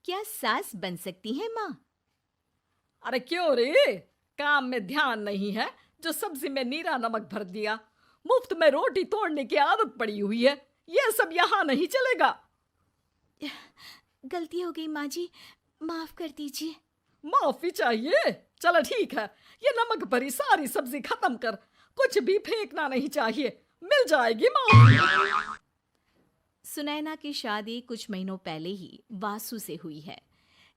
क्या सास बन सकती है माँ? अरे क्यों रे, काम में ध्यान नहीं है जो सब्जी में नीरा नमक भर दिया। मुफ्त में रोटी तोड़ने की आदत पड़ी हुई है। ये सब यहाँ नहीं चलेगा। गलती हो गई माँ जी, माफ कर दीजिए। माफी चाहिए? चलो ठीक है, ये नमक भरी सारी सब्जी खत्म कर। कुछ भी फेंकना नहीं चाहिए, मिल जाएगी माफी। सुनैना की शादी कुछ महीनों पहले ही वासु से हुई है,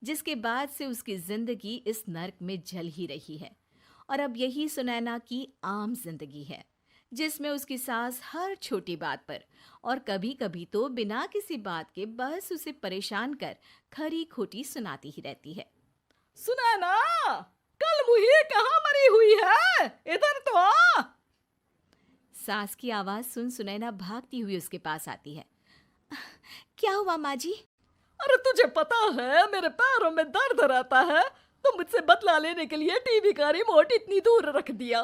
जिसके बाद से उसकी जिंदगी इस नर्क में जल ही रही है। और अब यही सुनैना की आम जिंदगी है, जिसमें उसकी सास हर छोटी बात पर और कभी कभी तो बिना किसी बात के बस उसे परेशान कर खरी खोटी सुनाती ही रहती है। सुनैना, कल मुही कहाँ मरी हुई है? इधर तो आ। सास की आवाज सुन सुनैना भागती हुई उसके पास आती है। क्या हुआ माँ जी? अरे तुझे पता है मेरे पैरों में दर्द रहता है, तो मुझसे बदला लेने के लिए टीवी का रिमोट इतनी दूर रख दिया।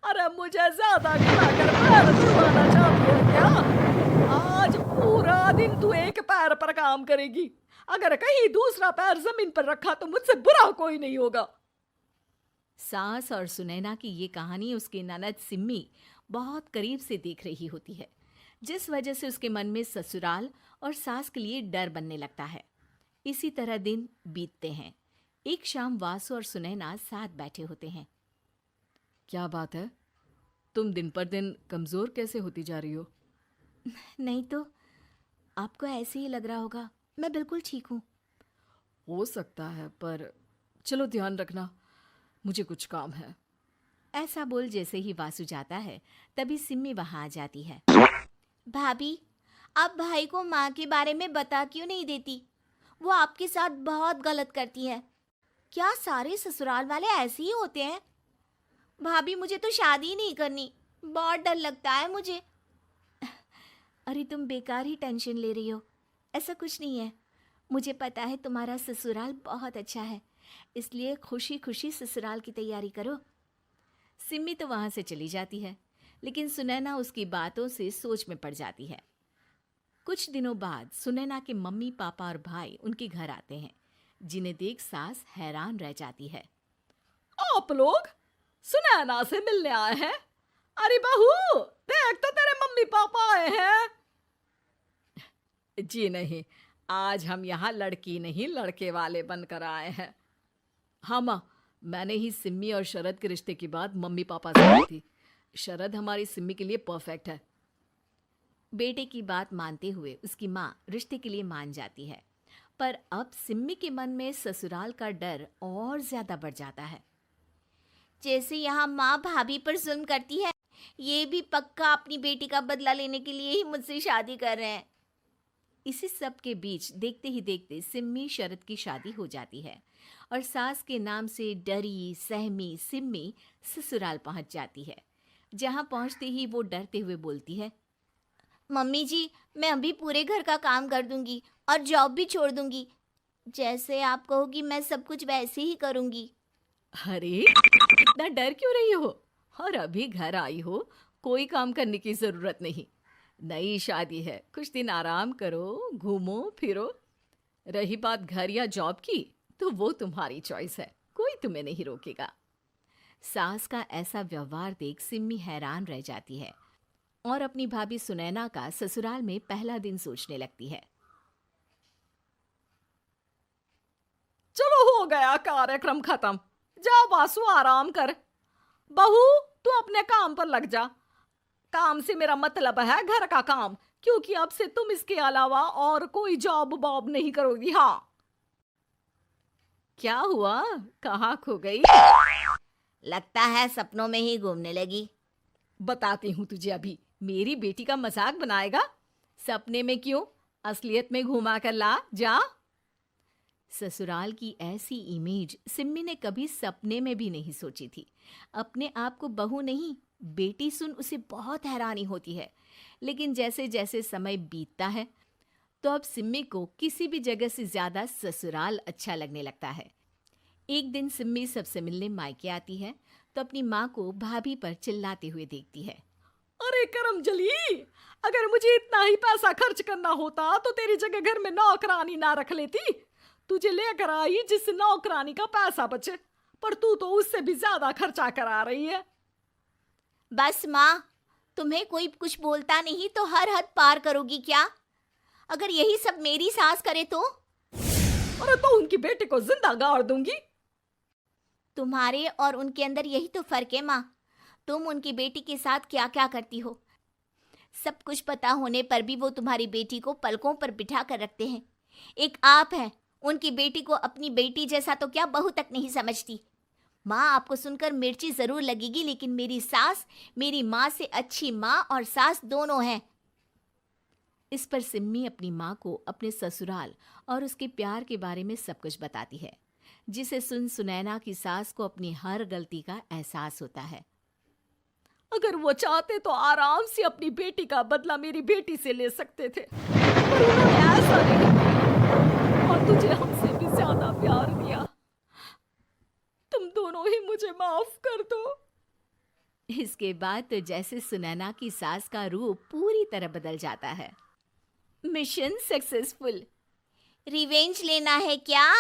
अरे मुझे ज्यादा खिलाकर पैर तुड़वाना चाहती है क्या? आज पूरा दिन तू एक पैर पर काम करेगी। अगर कहीं दूसरा पैर जमीन पर रखा तो मुझसे बुरा कोई नहीं होगा। सास और सुनैना की ये कहानी उसकी ननद सिम्मी बहुत करीब से देख रही होती है, जिस वजह से उसके मन में ससुराल और सास के लिए डर बनने लगता है। इसी तरह दिन बीतते हैं। एक शाम वासु और सुनैना साथ बैठे होते हैं। क्या बात है, तुम दिन पर दिन कमजोर कैसे होती जा रही हो? नहीं तो, आपको ऐसे ही लग रहा होगा, मैं बिल्कुल ठीक हूँ। हो सकता है, पर चलो ध्यान रखना, मुझे कुछ काम है। ऐसा बोल जैसे ही वासु जाता है, तभी सिम्मी वहां आ जाती है। भाभी, आप भाई को माँ के बारे में बता क्यों नहीं देती? वो आपके साथ बहुत गलत करती है। क्या सारे ससुराल वाले ऐसे ही होते हैं? भाभी, मुझे तो शादी ही नहीं करनी, बहुत डर लगता है मुझे। अरे तुम बेकार ही टेंशन ले रही हो, ऐसा कुछ नहीं है। मुझे पता है तुम्हारा ससुराल बहुत अच्छा है, इसलिए खुशी खुशी ससुराल की तैयारी करो। सिम्मी तो वहां से चली जाती है, लेकिन सुनैना उसकी बातों से सोच में पड़ जाती है। कुछ दिनों बाद सुनैना के मम्मी पापा और भाई उनके घर आते हैं, जिन्हें देख सास हैरान रह जाती है। आप लोग सुनैना से मिलने आए हैं? अरे बहू, देख तो तेरे मम्मी पापा आए हैं। जी नहीं, आज हम यहाँ लड़की नहीं लड़के वाले बनकर आए हैं। हाँ माँ, मैंने ही सिम्मी और शरद के रिश्ते की बात मम्मी पापा से की थी। शरद हमारी सिम्मी के लिए परफेक्ट है। बेटे की बात मानते हुए उसकी माँ रिश्ते के लिए मान जाती है, पर अब सिम्मी के मन में ससुराल का डर और ज्यादा बढ़ जाता है। जैसे यहाँ माँ भाभी पर जुल्म करती है, ये भी पक्का अपनी बेटी का बदला लेने के लिए ही मुझसे शादी कर रहे हैं। इसी सब के बीच देखते ही देखते सिम्मी शरद की शादी हो जाती है और सास के नाम से डरी सहमी सिम्मी ससुराल पहुंच जाती है। जहां पहुंचते ही वो डरते हुए बोलती है, मम्मी जी, मैं अभी पूरे घर का काम कर दूंगी और जॉब भी छोड़ दूंगी। जैसे आप कहोगी मैं सब कुछ वैसे ही करूंगी। अरे इतना डर क्यों रही हो? और अभी घर आई हो, कोई काम करने की जरूरत नहीं। नई शादी है, कुछ दिन आराम करो, घूमो फिरो। रही बात घर या जॉब की, तो वो तुम्हारी चॉइस है, कोई तुम्हें नहीं रोकेगा। सास का ऐसा व्यवहार देख सिम्मी हैरान रह जाती है और अपनी भाभी सुनैना का ससुराल में पहला दिन सोचने लगती है। चलो हो गया कार्यक्रम खत्म, जा वासु आराम कर। बहू, तू अपने काम पर लग जा। काम से मेरा मतलब है घर का काम, क्योंकि अब से तुम इसके अलावा और कोई जॉब बॉब नहीं करोगी। हाँ। क्या हुआ, कहाँ खो गई? लगता है सपनों में ही घूमने लगी। बताती हूँ तुझे अभी। मेरी बेटी का मजाक बनाएगा? सपने में क्यों, असलियत में घुमा कर ला, जा। ससुराल की ऐसी इमेज सिम्मी ने कभी सपने में भी नहीं सोची थी। अपने आप को बहू नहीं, बेटी सुन उसे बहुत हैरानी होती है। लेकिन जैसे जैसे समय बीतता है, तो अब सिम्मी को किसी भी जगह से ज्यादा ससुराल अच्छा लगने लगता है। एक दिन सिम्मी सबसे मिलने मायके आती है, तो अपनी माँ को भाभी पर चिल्लाते हुए देखती है। अरे करमजली, अगर मुझे इतना ही पैसा खर्च करना होता तो तेरी जगह घर में नौकरानी ना रख लेती। तुझे लेकर आई जिससे नौकरानी का पैसा बचे, पर तू तो उससे भी ज्यादा खर्चा करा रही है। बस माँ, तुम्हें कोई कुछ बोलता नहीं तो हर हद पार करोगी क्या? अगर यही सब मेरी सास करे तो? अरे तो उनकी बेटी को जिंदा गाड़ दूंगी। तुम्हारे और उनके अंदर यही तो फर्क है माँ। तुम उनकी बेटी के साथ क्या क्या करती हो, सब कुछ पता होने पर भी वो तुम्हारी बेटी को पलकों पर बिठा कर रखते हैं। एक आप हैं, उनकी बेटी को अपनी बेटी जैसा तो क्या बहू तक नहीं समझती। माँ, आपको सुनकर मिर्ची जरूर लगेगी, लेकिन मेरी सास मेरी माँ से अच्छी माँ और सास दोनों हैं। इस पर सिम्मी अपनी माँ को अपने ससुराल और उसके प्यार के बारे में सब कुछ बताती है, जिसे सुन सुनैना की सास को अपनी हर गलती का एहसास होता है। अगर वो चाहते तो आराम से अपनी बेटी का बदला मेरी बेटी से ले सकते थे, पर उन्होंने ऐसा नहीं किया और तुझे हमसे भी ज्यादा प्यार दिया। तुम दोनों ही मुझे माफ कर दो। इसके बाद तो जैसे सुनैना की सास का रूप पूरी तरह बदल जाता है। Mission successful. रिवेंज लेना है क्या?